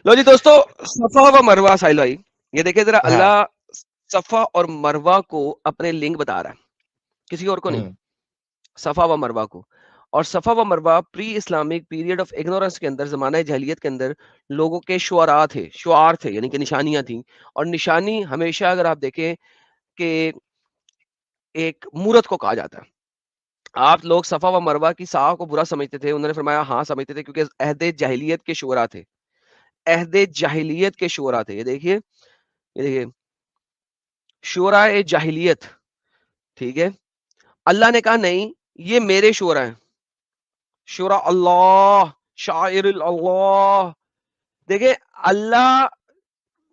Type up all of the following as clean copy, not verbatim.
लो जी दोस्तों, सफा व मरवा साहिल भाई, ये देखिए जरा, हाँ। अल्लाह सफा और मरवा को अपने लिंग बता रहा है, किसी और को नहीं। हम्म। सफा व मरवा को। और सफा व मरवा pre Islamic period of ignorance के अंदर, जमाना जहलियत के अंदर लोगों के शुआर थे, यानी कि निशानियां थी। और निशानी हमेशा अगर आप देखें कि एक मूरत को कहा जाता है। आप लोग सफा व मरवा की साह को बुरा समझते थे, उन्होंने फरमाया हाँ समझते थे, क्योंकि अहद जाहिलियत के शुरा थे। अहद जाहिलियत के शुरा थे, ये देखिए शुरा ए जाहिलियत। ठीक है, अल्लाह ने कहा नहीं, ये मेरे शुरा हैं। शुरा अल्लाह, शायर अल्लाह। देखिए अल्लाह,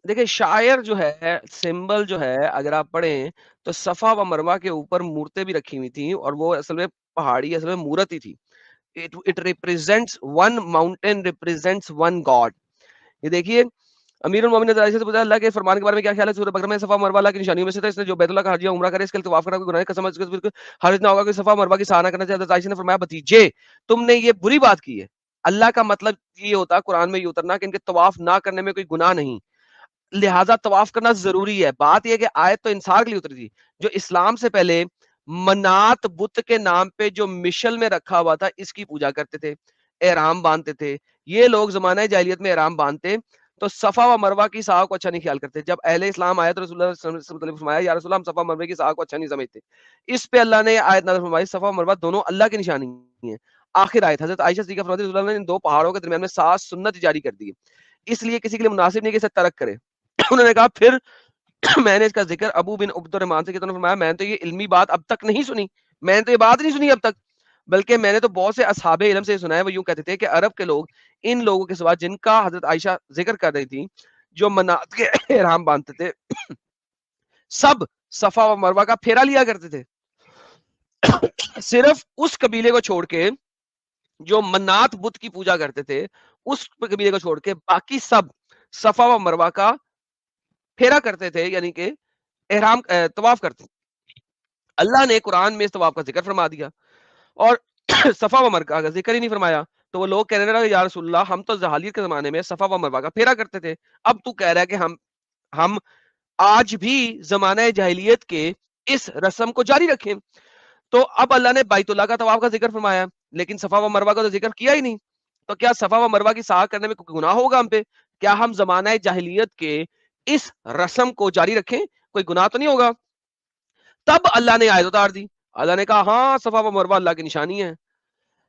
देखिए शायर जो है, सिंबल जो है, अगर आप पढ़ें तो सफा व मरवा के ऊपर मूर्तें भी रखी हुई थी, और वो असल में पहाड़ी, असल में मूर्त ही थी। It represents one mountain, represents one God. ये देखिए, अमीरुल मोमिनीन हज़रत आयशा से पूछा, अल्लाह के फरमान के बारे में क्या ख्याल है? सूरह बकरा में सफा मरवा अल्लाह की निशानियों में से था, इसने जो बैतुल्लाह का हज या उम्रा करे, इसके लिए तवाफ करना कोई गुनाह नहीं, कसम है, इसके बिल्कुल हर्ज ना होगा कि सफा मरवा की सराहना करना चाहिए। हज़रत आयशा ने फरमाया, भतीजे तुमने ये बुरी बात की है। अल्लाह का मतलब ये होता है कुरान में ये उतरना कि इनके तवाफ ना करने में कोई गुनाह नहीं, लिहाजा तवाफ करना जरूरी है। बात यह कि आयत तो इंसार के लिए उतरी थी। जो इस्लाम से पहले मनात बुत के नाम पे जो मिशल में रखा हुआ था, इसकी पूजा करते थे, एहराम बांधते थे। ये लोग जमाना जाहिलियत में एहराम बांधते तो सफा व मरवा की साह को अच्छा नहीं ख्याल करते। जब अहले इस्लाम आया तो रसूलुल्लाह सल्लल्लाहु अलैहि वसल्लम ने फरमाया, या रसूल, हम सफा मरवे की साह को अच्छा नहीं समझते। इस पे अल्लाह ने आयत नाज़िल फरमाई, सफा और मरवा दोनों अल्लाह की निशानी है। आखिर आयत, हजरत आयशा सिद्दीक़ा फरमाती हैं, रसूलुल्लाह ने इन दो पहाड़ों के दरमियान में सात सुन्नत जारी कर दी है, इसलिए किसी के लिए मुनासिब नहीं कि इसे तर्क करे। उन्होंने कहा फिर मैंने इसका जिक्र अबू बिन उब्दुर्रहमान से किया, तो उन्होंने फरमाया, मैंने तो ये इल्मी बात अब तक नहीं सुनी, मैंने तो ये बात नहीं सुनी अब तक, बल्कि मैंने तो बहुत से असहाबे इल्म से सुना है। वो यूं कहते थे कि अरब के लोग इन लोगों के सिवा, जिनका हजरत आयशा जिक्र कर रही थी, जो मनात के एहराम बांधते थे, सब सफा व मरवा का फेरा लिया करते थे। सिर्फ उस कबीले को छोड़ के, जो मन्नात बुत की पूजा करते थे, उस कबीले को छोड़ के बाकी सब सफा व मरवा का फेरा करते थे, यानी कि तवाफ करते थे। अल्लाह ने कुरान में इस तवाफ का जिक्र फरमा दिया, और सफा व मरवा का जिक्र ही नहीं फरमाया। तो वो लोग कहने लगे, या रसूलल्लाह, हम तो जहालियत के जमाने में सफा व मरवा का फेरा करते थे, अब तू कह रहा है कि हम आज भी जमाना जाहिलियत के इस रस्म को जारी रखें। तो अब अल्लाह ने बैतुल्लाह का तवाफ का जिक्र फरमाया, लेकिन सफा व मरवा का तो जिक्र किया ही नहीं। तो क्या सफा व मरवा की साह करने में कोई गुनाह होगा हम पे? क्या हम जमाना जाहिलियत के इस रस्म को जारी रखें? कोई गुनाह तो नहीं होगा? तब अल्लाह ने आयत उतार दी। अल्लाह ने कहा, हाँ सफा व मरवा अल्लाह की निशानी है।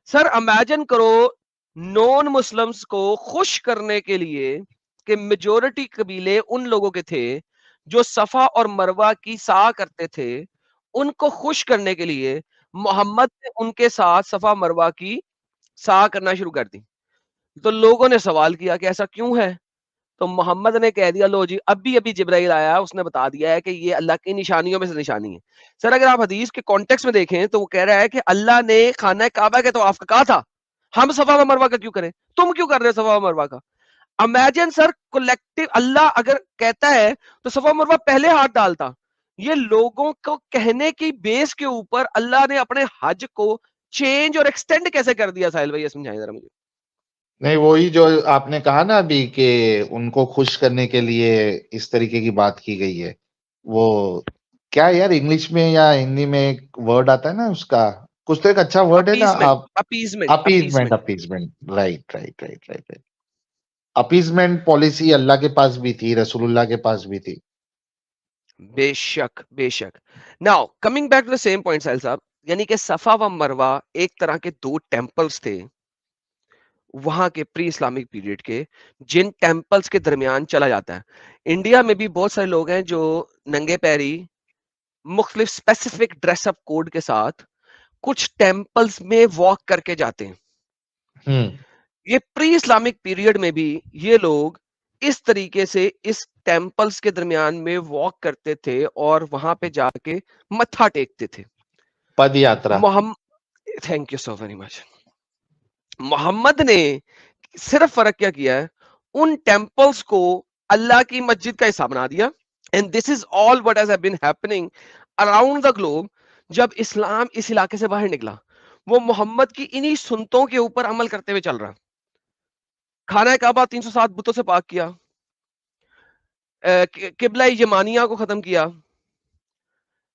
सर इमेजिन करो, नॉन मुस्लिम्स को खुश करने के लिए, कि मेजोरिटी कबीले उन लोगों के थे जो सफा और मरवा की साह करते थे, उनको खुश करने के लिए मोहम्मद ने उनके साथ सफा मरवा की साह करना शुरू कर दी। तो लोगों ने सवाल किया कि ऐसा क्यों है? तो मोहम्मद ने कह दिया, लो जी, अभी अभी जिब्राइल आया, उसने बता दिया है कि ये अल्लाह की निशानियों में से निशानी है। सर अगर आप हदीस के कॉन्टेक्स्ट में देखें तो वो कह रहा है कि अल्लाह ने खाना काबा के तवाफ का कहा था, हम सफा व मरवा का क्यों करें? तुम क्यों कर रहे हो सफा व मरवा का? इमेजिन सर, कलेक्टिव अल्लाह अगर कहता है तो सफा मरवा पहले हाथ डालता। ये लोगों को कहने की बेस के ऊपर अल्लाह ने अपने हज को चेंज और एक्सटेंड कैसे कर दिया? साहिल भाई ये समझाइए जरा मुझे। नहीं, वही जो आपने कहा ना अभी कि उनको खुश करने के लिए इस तरीके की बात की गई है। वो क्या है यार, इंग्लिश में या हिंदी में एक वर्ड आता है ना उसका, कुछ तो एक अच्छा वर्ड है ना। अपीजमेंट, आप appeasement, appeasement, appeasement. Appeasement, right right right right right. Appeasement policy Allah के पास भी थी, रसूलुल्लाह के पास भी थी। बेशक, बेशक। Now coming back to the same point Sahil साहब, यानी कि सफा व मरवा एक तरह के दो टेम्पल्स थे वहां के प्री इस्लामिक पीरियड के, जिन टेम्पल्स के दरमियान चला जाता है। इंडिया में भी बहुत सारे लोग हैं जो नंगे पैरी, मुख्तलिफ स्पेसिफिक ड्रेसअप कोड के साथ कुछ टेम्पल्स में वॉक करके जाते हैं। हम्म। ये प्री इस्लामिक पीरियड में भी ये लोग इस तरीके से इस टेम्पल्स के दरमियान में वॉक करते थे और वहां पे जाके मत्था टेकते थे। पद यात्रा। Mohammad, thank you so very much. Mohammad ने सिर्फ फर्क क्या किया है, उन टेम्पल्स को अल्लाह की मस्जिद का हिस्सा बना दिया। And this is all what has been happening around the globe. जब इस्लाम इस इलाके से बाहर निकला, वो मोहम्मद की इन्हीं सुन्नतों के ऊपर अमल करते हुए चल रहा। खाना काबा 307 बुतों से पाक किया, किबला यमानिया को खत्म किया,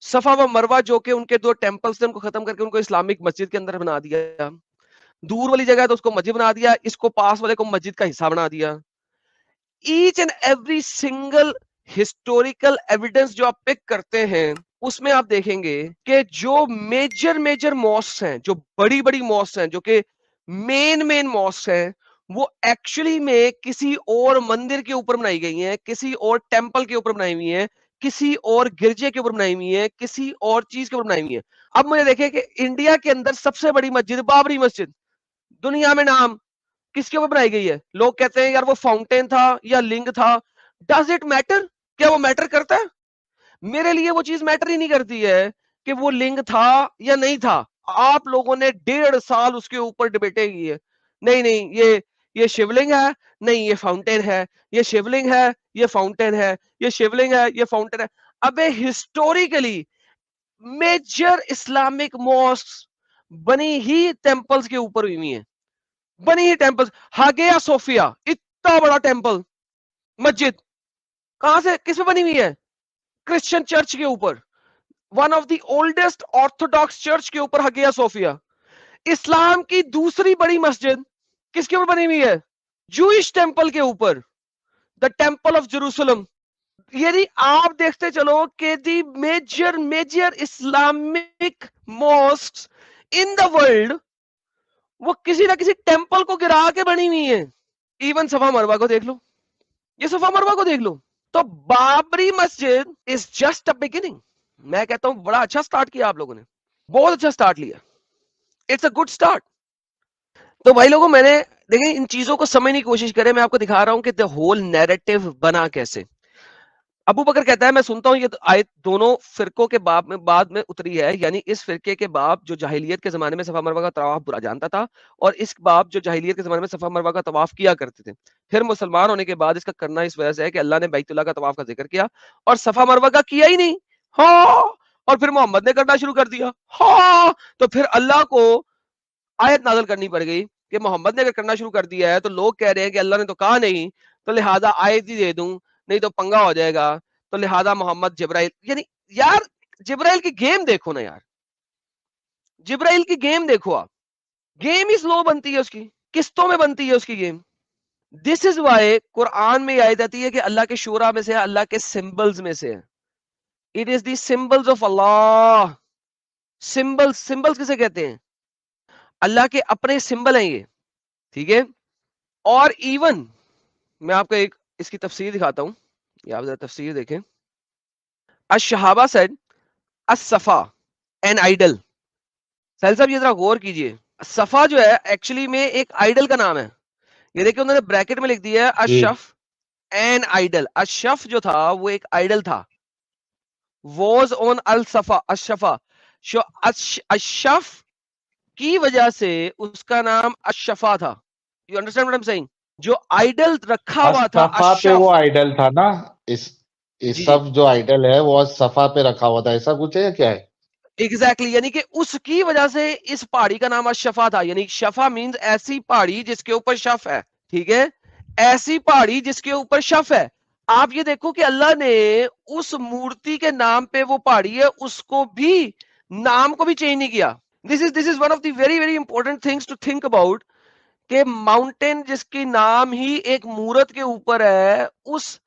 सफा व मरवा जो कि उनके 2 टेंपल्स थे उनको खत्म करके उनको इस्लामिक मस्जिद के अंदर बना दिया। दूर वाली जगह है तो उसको मस्जिद बना दिया, इसको पास वाले को मस्जिद का हिस्सा बना दिया। Each and every single historical evidence जो आप पिक करते हैं उसमें आप देखेंगे कि जो मेजर मेजर मॉस्क हैं, जो बड़ी बड़ी मॉस्क हैं, जो कि मेन मॉस्क हैं, वो एक्चुअली में किसी और मंदिर के ऊपर बनाई गई हैं, किसी और टेंपल के ऊपर बनाई हुई हैं, किसी और गिरजे के ऊपर बनाई हुई है, किसी और चीज के ऊपर बनाई हुई है। अब मुझे देखिए कि इंडिया के अंदर सबसे बड़ी मस्जिद बाबरी मस्जिद, दुनिया में नाम किसके ऊपर बनाई गई है? लोग कहते हैं यार वो फाउंटेन था या लिंग था। Does it matter? क्या वो मैटर करता है? मेरे लिए वो चीज मैटर ही नहीं करती है कि वो लिंग था या नहीं था। आप लोगों ने 1.5 साल उसके ऊपर डिबेटें की है। नहीं नहीं, ये शिवलिंग है, नहीं ये फाउंटेन है, ये शिवलिंग है, ये फाउंटेन है, ये शिवलिंग है, ये फाउंटेन है। अबे हिस्टोरिकली मेजर इस्लामिक मॉस्क बनी ही टेंपल्स के ऊपर हुई है, बनी ही टेंपल्स। हागिया सोफिया इतना बड़ा टेंपल, मस्जिद कहां से किस पे बनी हुई है? क्रिश्चियन चर्च के ऊपर, one of the oldest Orthodox church के ऊपर हागिया सोफिया। इस्लाम की दूसरी बड़ी मस्जिद किसके ऊपर बनी हुई है? जूइश टेंपल के ऊपर, द टेंपल ऑफ जेरूसलम। यदि आप देखते चलो कि the major major Islamic mosque in the world वो किसी ना किसी टेंपल को गिरा के बनी हुई है। इवन सफा मरवा को देख लो, ये सफा मरवा को देख लो। तो बाबरी मस्जिद इज जस्ट अ बिगिनिंग। मैं कहता हूं बड़ा अच्छा स्टार्ट किया आप लोगों ने, बहुत अच्छा स्टार्ट लिया, इट्स अ गुड स्टार्ट। तो भाई लोगों, मैंने देखिए इन चीजों को समझने की कोशिश करें, मैं आपको दिखा रहा हूं कि द होल नैरेटिव बना कैसे। अबू बकर कहता है मैं सुनता हूं ये आयत दोनों फिरकों के बाद में उतरी है, यानी इस फिरके के बाप जो जाहिलियत के जमाने में सफा मरवा का तवाफ बुरा जानता था, और इस बाप जो जाहिलियत के जमाने में सफा मरवा का तवाफ किया करते थे। फिर मुसलमान होने के बाद इसका करना इस वजह से है कि अल्लाह ने बैतुल्लाह का तवाफ का जिक्र किया और सफा मरवा का किया ही नहीं। हाँ, और फिर मोहम्मद ने करना शुरू कर दिया। हाँ, तो फिर अल्लाह को आयत नाज़िल करनी पड़ गई कि मोहम्मद ने अगर करना शुरू कर दिया है तो लोग कह रहे हैं कि अल्लाह ने तो कहा नहीं, तो लिहाजा आयत ही दे दूं, नहीं तो पंगा हो जाएगा, तो लिहाजा मोहम्मद जिब्राइल। यानी यार जिब्राइल की गेम देखो ना यार, जिब्राइल की गेम देखो आप, गेम ही स्लो बनती है उसकी, किस्तों में बनती है उसकी game. This is why Quran में आयत आती है कि अल्लाह के शूरा में से है, अल्लाह के सिंबल्स में से है। It is the symbols of Allah. Symbols, symbols किसे कहते हैं? अल्लाह के अपने सिंबल हैं ये, ठीक है। और इवन मैं आपको एक इसकी तफसीर दिखाता हूं, ये आप जरा तफसीर देखें। अश-शहाबा सेड अस-सफा एन आइडल। साहिल साहब ये जरा गौर कीजिए, सफा जो है एक्चुअली में एक आइडल का नाम है। ये देखिए उन्होंने ब्रैकेट में लिख दिया है जी। अशफ एन आइडल। अशफ जो था वो एक आइडल था, वॉज ऑन अल सफा अशफा। अशफ की वजह से उसका नाम अशफा था। You understand what I am saying? जो आइडल रखा हुआ था सफा पे वो अशफ। आइडल था ना। इस जी जी, सब जो आइडल है वो सफा पे रखा हुआ था, ऐसा कुछ है या क्या है? एग्जैक्टली यानी कि उसकी वजह से इस पहाड़ी का नाम अशफा था। यानी शफा मींस ऐसी पहाड़ी जिसके ऊपर शफ है, ठीक है, ऐसी पहाड़ी जिसके ऊपर शफ है। आप ये देखो कि अल्लाह ने उस मूर्ति के नाम पे वो पहाड़ी है उसको भी, नाम को भी चेंज नहीं किया। This is one of the very very important things to think about, कि माउंटेन जिसकी नाम ही एक मूरत के ऊपर है, उस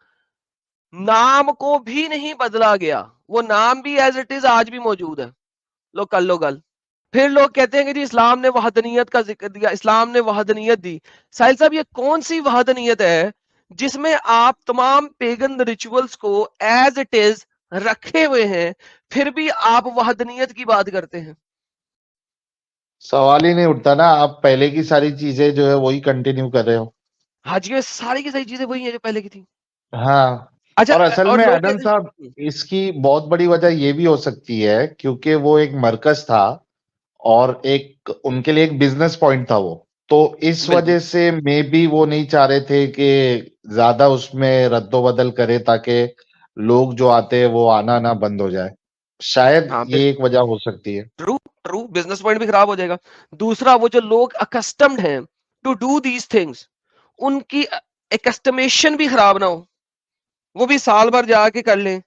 नाम को भी नहीं बदला गया, वो नाम भी एज इट इज आज भी मौजूद है। लो कर लो गल। फिर लोग कहते हैं कि जी इस्लाम ने वहदनीयत का जिक्र दिया, इस्लाम ने वहदनीयत दी। साहिल साहब ये कौन सी वहदनीयत है जिसमें आप तमाम पेगन रिचुअल्स को एज इट इज रखे हुए हैं, फिर भी आप वहदनीयत की बात करते हैं? सवाल ही नहीं उठता ना, आप पहले की सारी चीजें जो है वही कंटिन्यू कर रहे हो। हाँ जी, ये सारी की सारी चीजें वही है जो पहले की थी। हाँ। अच्छा, और असल और में लोग आदम कहते साहब, हैं इसकी बहुत बड़ी वजह ये भी हो सकती है क्योंकि वो एक मरकज था और एक उनके लिए एक बिजनेस पॉइंट था वो। तो इस बिल्कुल। वजह से मे बी वो नहीं चाह रहे थे कि ज्यादा उसमें रद्दोबदल करे ताकि लोग जो आते हैं वो आना ना बंद हो जाए। शायद हाँ, ये एक वजह हो सकती है। ट्रू ट्रू, बिजनेस पॉइंट भी खराब हो जाएगा। दूसरा, वो जो लोग अकस्टम्ड हैं टू डू दीज थिंग्स, उनकी एक्सटमेशन भी खराब ना हो, वो भी साल भर जाके कर लें,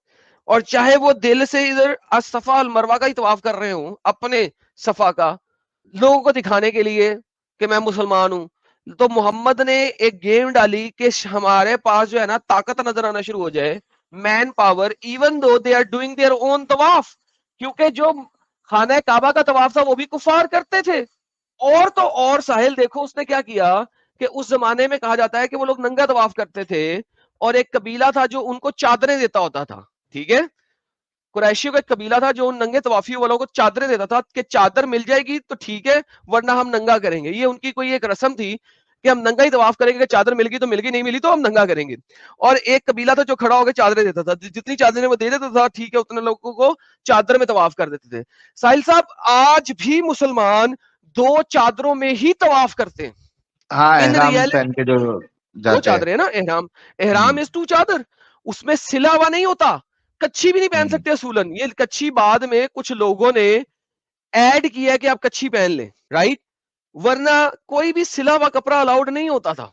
और चाहे वो दिल से इधर सफा अल मरवा का ही तवाफ कर रहे हो अपने सफा का, लोगों को दिखाने के लिए कि मैं मुसलमान हूं। तो मोहम्मद ने एक गेम डाली कि हमारे पास जो है ना ताकत नजर आना शुरू हो जाए, man power, even though they are doing their own तवाफ, क्योंकि जो खाना काबा का तवाफ था वो भी कुफार करते थे। और तो और साहिल देखो उसने क्या किया कि उस जमाने में कहा जाता है कि वो लोग नंगा तवाफ करते थे, और एक कबीला था जो उनको चादरें देता होता था, ठीक है। कुरैशियों का एक कबीला था जो उन नंगे तवाफियों वालों को चादरें देता था कि चादर मिल जाएगी तो ठीक है, वरना हम नंगा करेंगे। ये उनकी कोई एक रस्म थी कि हम नंगा ही तवाफ करेंगे, कि चादर मिल गई तो मिल गई, नहीं मिली तो हम नंगा करेंगे। और एक कबीला था जो खड़ा होकर चादरें देता था, जितनी चादरें वो दे देता था ठीक है, उतने लोगों को चादर में तवाफ कर देते थे। साहिल साहब, आज भी मुसलमान दो चादरों में ही तवाफ करते हैं। हाँ, इन एहराम पहन रियलिटी के जो दो जाते हैं। चादरें है ना, एहराम, एहराम हुँ, इज टू चादर, उसमें सिला हुआ नहीं होता। कच्छी भी नहीं पहन हुँ। सकते असूलन, ये कच्छी बाद में कुछ लोगों ने ऐड किया कि आप कच्छी पहन लें, राइट, वरना कोई भी सिला हुआ कपड़ा अलाउड नहीं होता था।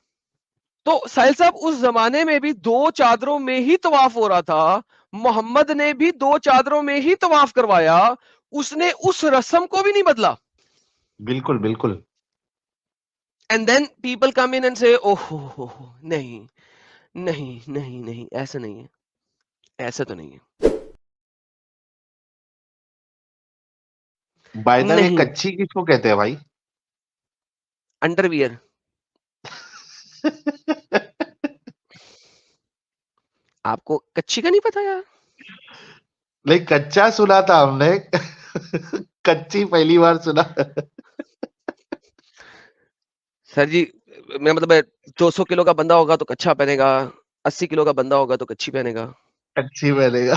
तो साहिल साहब, उस जमाने में भी दो चादरों में ही तवाफ हो रहा था, मोहम्मद ने भी दो चादरों में ही तवाफ करवाया, उसने उस रस्म को भी नहीं बदला। बिल्कुल, बिल्कुल। And then people come in and say ओहो, नहीं नहीं नहीं नहीं, ऐसा नहीं है, ऐसा तो नहीं है, बाय द वे नहीं, कच्छी किसको कहते हैं भाई? अंडरवियर। आपको कच्ची का नहीं पता यार? नहीं, कच्चा सुना था हमने। कच्ची पहली बार सुना। सर जी, मैं मतलब 200 किलो का बंदा होगा तो कच्छा पहनेगा, 80 किलो का बंदा होगा तो कच्छी पहनेगा, कच्ची पहनेगा।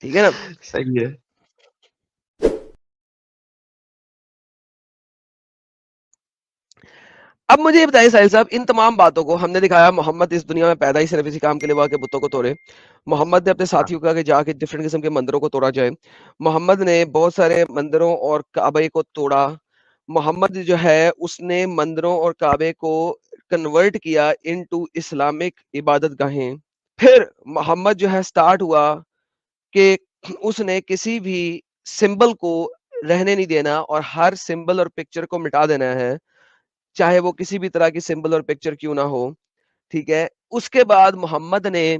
ठीक है ना। सही है। अब मुझे ये बताइए साहिल साहब, इन तमाम बातों को हमने दिखाया, मोहम्मद इस दुनिया में पैदा ही सिर्फ इसी काम के लिए हुआ कि बुतों को तोड़े। मोहम्मद ने अपने हाँ, साथियों को कहा कि जाके डिफरेंट किस्म के मंदिरों को तोड़ा जाए। मोहम्मद ने बहुत सारे मंदिरों और काबे को तोड़ा। मोहम्मद जो है उसने मंदिरों और काबे को कन्वर्ट किया इनटू इस्लामिक इबादत गाहें। फिर मोहम्मद जो है स्टार्ट हुआ कि उसने किसी भी सिंबल को रहने नहीं देना और हर सिंबल और पिक्चर को मिटा देना है, चाहे वो किसी भी तरह की सिंबल और पिक्चर क्यों ना हो, ठीक है। उसके बाद मोहम्मद ने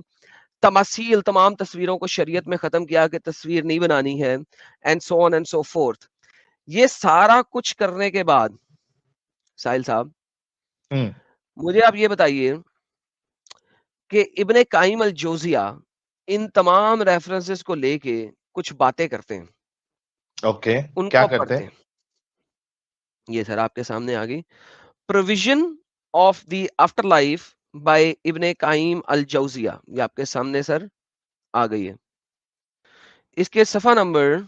तमासील, तमाम तस्वीरों को शरीयत में खत्म किया कि तस्वीर नहीं बनानी है, and so on and so fourth. ये सारा कुछ करने के बाद साहिल साहब, हुँ, मुझे आप ये बताइए कि इब्ने काइम अल जोजिया इन तमाम रेफरेंसेस को लेके कुछ बातें करते हैं, ओके, उनको क्या आप करते पढ़ते हैं? हैं। ये सर आपके सामने आ गई, provision of the after life by इब्ने काइम अल जौजिया, ये आपके सामने सर आ गई है। इसके सफा नंबर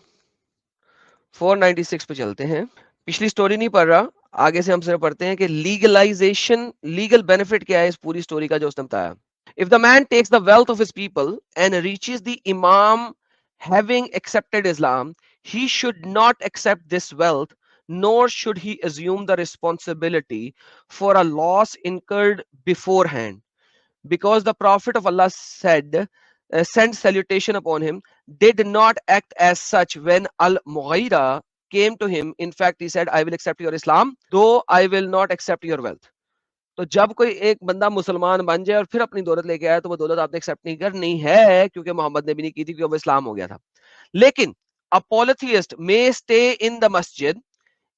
496 पे चलते हैं। पिछली स्टोरी नहीं पढ़ रहा, आगे से हम सिर्फ पढ़ते हैं कि लीगलाइजेशन, लीगल बेनिफिट क्या है इस पूरी स्टोरी का जो उसने बताया। If the man takes the wealth of his people and reaches the Imam having accepted Islam, he should not accept this wealth, nor should he assume the responsibility for a loss incurred beforehand. Because the Prophet of Allah said, sent salutation upon him, did not act as such when Al Mughira came to him. In fact, he said, I will accept your Islam, though I will not accept your wealth. तो जब कोई एक बंदा मुसलमान बन जाए और फिर अपनी दौलत लेके आए तो वो दौलत आपने एक्सेप्ट नहीं करनी है, क्योंकि मोहम्मद ने भी नहीं की थी, क्योंकि वो इस्लाम हो गया था। लेकिन a polytheist may stay in the masjid,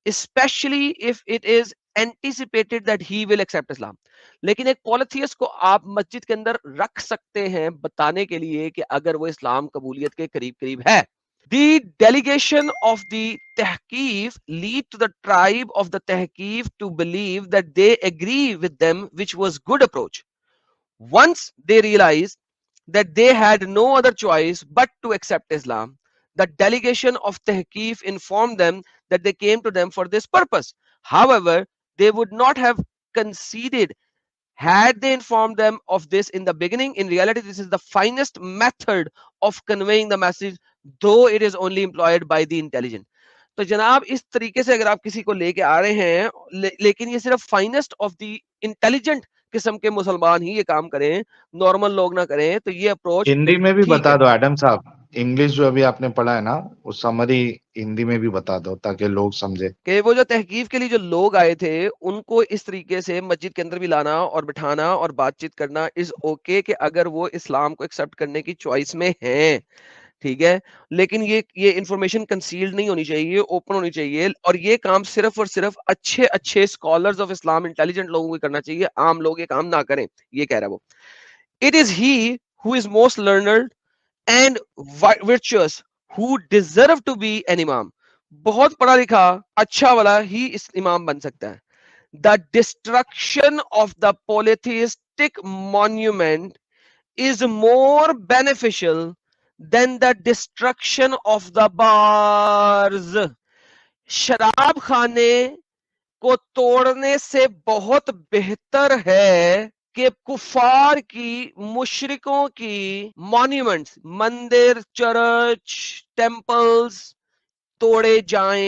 especially if it is anticipated that he will accept Islam. लेकिन एक पॉलिथियस को आप मस्जिद के अंदर रख सकते हैं बताने के लिए कि अगर वो इस्लाम कबूलियत के करीब करीब है। The delegation of the Tehkif lead to the tribe of the Tehkif to believe that they agree with them, which was good approach. Once they realized that they had no other choice but to accept Islam, the delegation of Tehkif informed them that they came to them for this purpose. However, they would not have conceded had they informed them of this in the beginning. In reality, this is the finest method of conveying the message, though it is only employed by the intelligent. तो जनाब इस तरीके से अगर आप किसी को लेके आ रहे हैं, लेकिन ये सिर्फ फाइनेस्ट ऑफ द इंटेलिजेंट किस्म के मुसलमान ही ये काम करें, नॉर्मल लोग ना करें, तो ये अप्रोच हिंदी में भी ठीक बता है। दो एडम साहब, इंग्लिश जो अभी आपने पढ़ा है ना, वो समरी हिंदी में भी बता दो ताकि लोग समझे। कि वो जो तहकीफ के लिए जो लोग आए थे, उनको इस तरीके से मस्जिद के अंदर भी लाना और बिठाना और बातचीत करना इज़ ओके कि अगर वो इस्लाम को एक्सेप्ट करने की चॉइस में हैं, ठीक है? लेकिन ये इन्फॉर्मेशन कंसील्ड नहीं होनी चाहिए, ओपन होनी चाहिए, और ये काम सिर्फ़ और सिर्फ़ अच्छे-अच्छे स्कॉलर्स ऑफ इस्लाम, इंटेलिजेंट लोगों को करना चाहिए, आम लोग ये काम ना करें, ये कह रहा है वो। It is he who is most learned and virtuous who deserve to be an imam। बहुत पढ़ा लिखा अच्छा वाला ही इस इमाम बन सकता है। The destruction of the polytheistic monument is more beneficial than the destruction of the bars। शराब खाने को तोड़ने से बहुत बेहतर है कि कुफार की, मुशरिकों की मॉन्यूमेंट्स, मंदिर, चर्च, टेम्पल्स तोड़े जाएं।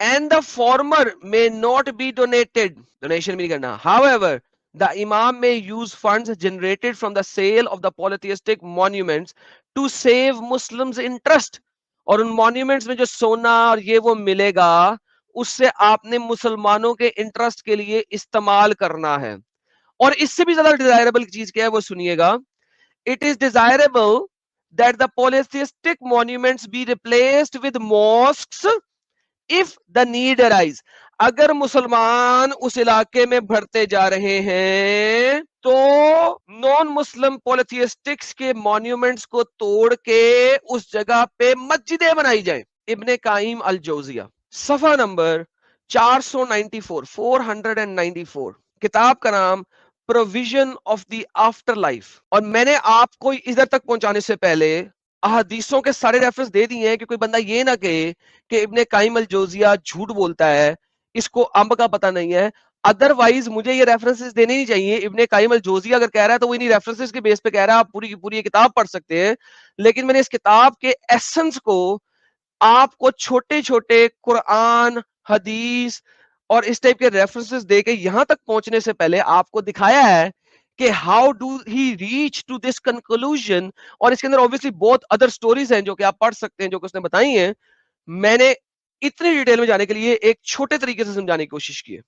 And the former may not be donated, donation भी नहीं करना। However, the imam may use funds generated from the sale of the polytheistic monuments to save Muslims interest। और उन मॉन्यूमेंट्स में जो सोना और ये वो मिलेगा, उससे आपने मुसलमानों के इंटरेस्ट के लिए इस्तेमाल करना है। और इससे भी ज्यादा डिजायरेबल चीज क्या है वो सुनिएगा। It is desirable that the polytheistic monuments be replaced with mosques if the need arise. अगर मुसलमान उस इलाके में बढ़ते जा रहे हैं, तो नॉन मुस्लिम पॉलिथिस्टिक्स के मॉन्यूमेंट्स को तोड़ के उस जगह पे मस्जिदें बनाई जाए। इब्ने काइम अल जोजिया, सफा नंबर 494, 494, किताब का नाम provision of the after life. और मैंने आपको इधर तक पहुंचाने से पहले अहदीसों के सारे रेफरेंस दे दिए हैं कि कोई बंदा ये ना कहे कि इब्ने काइम अल जोजिया झूठ बोलता है, इसको अंब का पता नहीं है। अदरवाइज मुझे ये रेफरेंसेस देने नहीं चाहिए। इब्ने काइम अल जोजिया अगर कह रहा है तो वो इन्हीं रेफरेंसेस के बेस पे कह रहा है, आप पूरी की पूरी ये किताब पढ़ सकते हैं। लेकिन मैंने इस किताब के एसेंस को आपको छोटे-छोटे कुरान, हदीस और इस टाइप के रेफरेंसेस देके यहां तक पहुंचने से पहले आपको दिखाया है कि how do he reach to this conclusion. और इसके अंदर ऑब्वियसली बहुत अदर स्टोरीज हैं जो कि आप पढ़ सकते हैं, जो कि उसने बताई हैं। मैंने इतनी डिटेल में जाने के लिए एक छोटे तरीके से समझाने की कोशिश की है।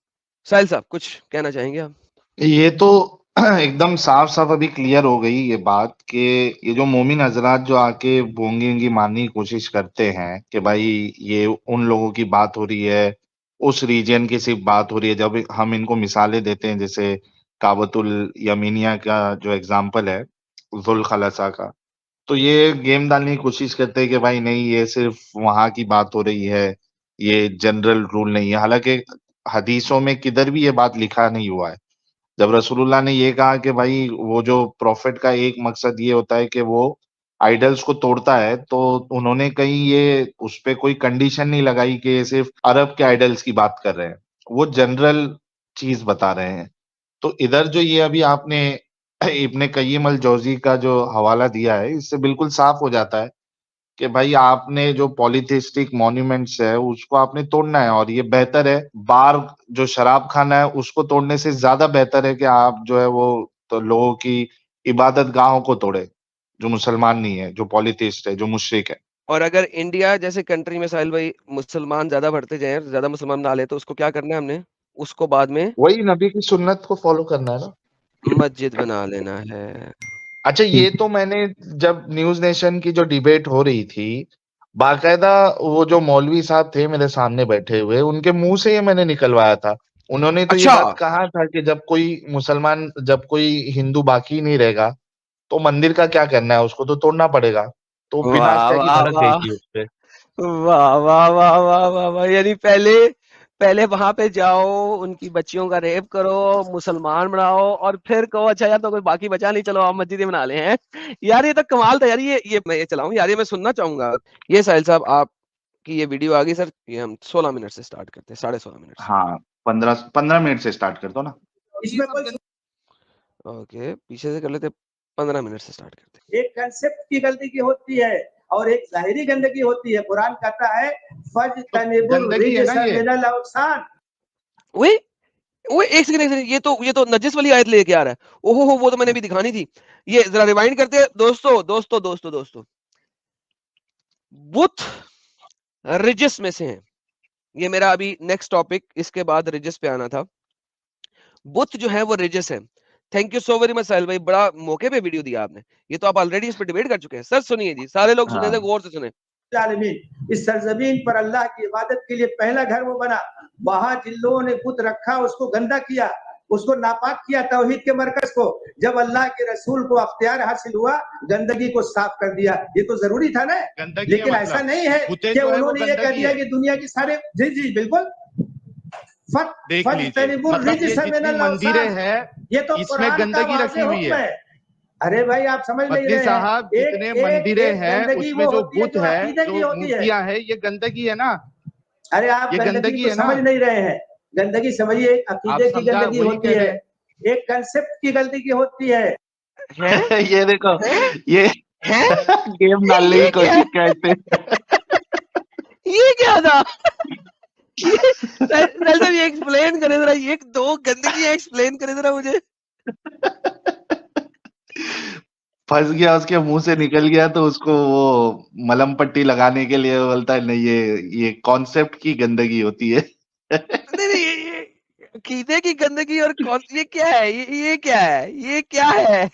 साहिल साहब कुछ कहना चाहेंगे आप? ये तो एकदम साफ साफ अभी क्लियर हो गई ये बात कि ये जो मोमिन हजरात जो आके बोंगी वोंगी मारने की कोशिश करते हैं कि भाई ये उन लोगों की बात हो रही है, उस रीजन की सिर्फ बात हो रही है। जब हम इनको मिसालें देते हैं जैसे काबतुल यमीनिया का जो एग्जाम्पल है, जुल खलसा का, तो ये गेम डालने की कोशिश करते हैं कि भाई नहीं, ये सिर्फ वहां की बात हो रही है, ये जनरल रूल नहीं है। हालांकि हदीसों में किधर भी ये बात लिखा नहीं हुआ है। जब रसूलुल्लाह ने ये कहा कि भाई वो जो प्रॉफिट का एक मकसद ये होता है कि वो आइडल्स को तोड़ता है, तो उन्होंने कहीं ये उस पे कोई कंडीशन नहीं लगाई कि ये सिर्फ अरब के आइडल्स की बात कर रहे हैं, वो जनरल चीज बता रहे हैं। तो इधर जो ये अभी आपने इब्ने कय्यिम अल जौज़ी का जो हवाला दिया है, इससे बिल्कुल साफ हो जाता है कि भाई आपने जो पॉलीथिस्टिक मॉन्यूमेंट्स है उसको आपने तोड़ना है, और ये बेहतर है बार जो शराब खाना है उसको तोड़ने से ज्यादा बेहतर है कि आप जो है वो तो लोगों की इबादत गाहों को तोड़े, जो मुसलमान नहीं है, जो पॉलीथिस्ट है, जो मुशरिक है। और अगर इंडिया जैसे कंट्री में साहिल भाई मुसलमान ज्यादा बढ़ते जाएं, ज्यादा मुसलमान ना ले, तो उसको क्या करना है हमने? उसको बाद में वही नबी की सुन्नत को फॉलो करना है ना। मस्जिद बना लेना है। अच्छा, ये तो मैंने जब न्यूज़ नेशन की जो डिबेट हो रही थी, बाकायदा वो जो मौलवी साहब थे मेरे सामने बैठे हुए, उनके मुँह से ये मैंने निकलवाया था। उन्होंने तो ये अच्छा, बात कहा था कि जब कोई हिंदू बाकी नहीं रहेगा, तो मंदिर का क्या करना है, उसको तो तोड़ना पड़ेगा। तो बिना वाह हत्या की वाह भड़क गई वाह थी उसपे। वाह वाह वाह वाह वाह वाह। यानी पहले पहले वहां पे जाओ, उनकी बच्चियों का रेप करो, मुसलमान बनाओ, और फिर कहो अच्छा यार तो कोई बाकी बचा नहीं, चलो आप मस्जिदें बना ले हैं। यार ये तो कमाल था यार। ये मैं ये चलाऊं यार, ये मैं सुनना चाहूंगा। ये साहिल साहब आपकी ये वीडियो आ गई सर, ये हम 16 मिनट से स्टार्ट करते हैं, 16.5 मिनट से। हाँ, 15 मिनट से स्टार्ट कर दो ना। इसमें कोई ओके, पीछे से कर लेते, 15 मिनट से स्टार्ट करते एक कंसेप्ट की गलती की होती है। और एक ज़ाहिरी गंदगी होती है। कुरान कहता है फज्तनिबुर गंदगी है ना रिजसा ये। मिनल औसान। ओए, ओए एक सेकंड, ये तो नजिस वाली आयत लेके आ रहा है। ओहो हो, वो तो मैंने भी दिखानी थी। ये जरा रिवाइंड करते हैं दोस्तों। बुत रिजिस में से हैं। ये मेरा अभी नेक्स्ट टॉपिक, इसके बाद रिजिस पे आना था। बुत जो है वो रिजिस है। Thank you so very much Sahil भाई, बड़ा मौके पे वीडियो दिया आपने। ये तो आप ऑलरेडी इस पे डिबेट कर चुके हैं। सर सुनिए जी, सारे लोग सुने थे, हाँ। गौर से सुने। इस सरजमीन पर अल्लाह की इबादत के लिए पहला घर वो बना, वहां जिन लोगों ने बुत रखा उसको गंदा किया, उसको नापाक किया, तौहीद के मरकज को। जब अल्लाह के रसूल को अख्तियार हासिल हुआ, गंदगी को साफ कर दिया। ये तो जरूरी था ना, लेकिन ऐसा नहीं है कि उन्होंने ये कह दिया कि दुनिया की सारे। जी बिल्कुल, देख लीजिए, मतलब ये जितनी मंदिरें हैं, ये तो इसमें गंदगी रखी हुई है। अरे भाई आप समझ नहीं रहे साहब, जितने मंदिरें हैं उसमें जो बुत है, जो मूर्तियां है, ये गंदगी है ना। अरे आप गंदगी तो समझ नहीं रहे हैं। गंदगी समझिए, अकीदे की गंदगी होती है, एक कंसेप्ट की गंदगी होती है। ये देखो, ये गेम डालने की कोशिश करते। ये क्या था? ये एक्सप्लेन करे जरा, एक दो गंदगी एक्सप्लेन करे जरा मुझे। फंस गया, उसके मुंह से निकल गया, तो उसको वो मलहम पट्टी लगाने के लिए बोलता है नहीं, ये कॉन्सेप्ट की गंदगी होती है। नहीं, ये अकीदे की गंदगी और कौन, ये क्या है? ये क्या है? ये क्या है?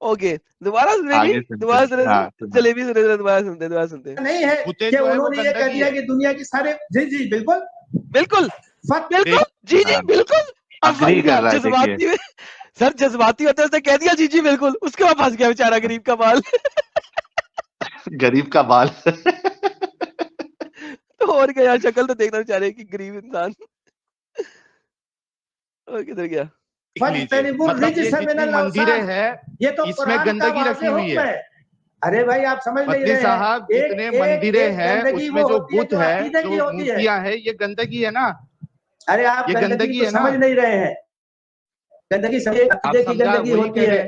ओके, दोबारा सुनेगी, दोबारा सुने, जलेबी सुने, दोबारा सुनते नहीं है कि उन्होंने ये कह दिया कि दुनिया की सारे। जी बिल्कुल बिल्कुल जी बिल्कुल। जज्बाती में सर, जज्बाती होते उसने कह दिया जी बिल्कुल, उसके बाद फंस गया बेचारा गरीब का बाल। गरीब का बाल। तो और क्या यार, शक्ल तो देखना बेचारे की, गरीब इंसान। और किधर गया? मतलब ये जितनी मंदिरें हैं, ये तो इसमें गंदगी रखी हुई है। अरे भाई आप समझ नहीं रहे साहब, जितने मंदिरें हैं उसमें जो बुत है, जो मूर्तियां है, ये गंदगी है ना। अरे आप गंदगी तो समझ नहीं रहे हैं। गंदगी समझिए, अकीदे की गंदगी होती है,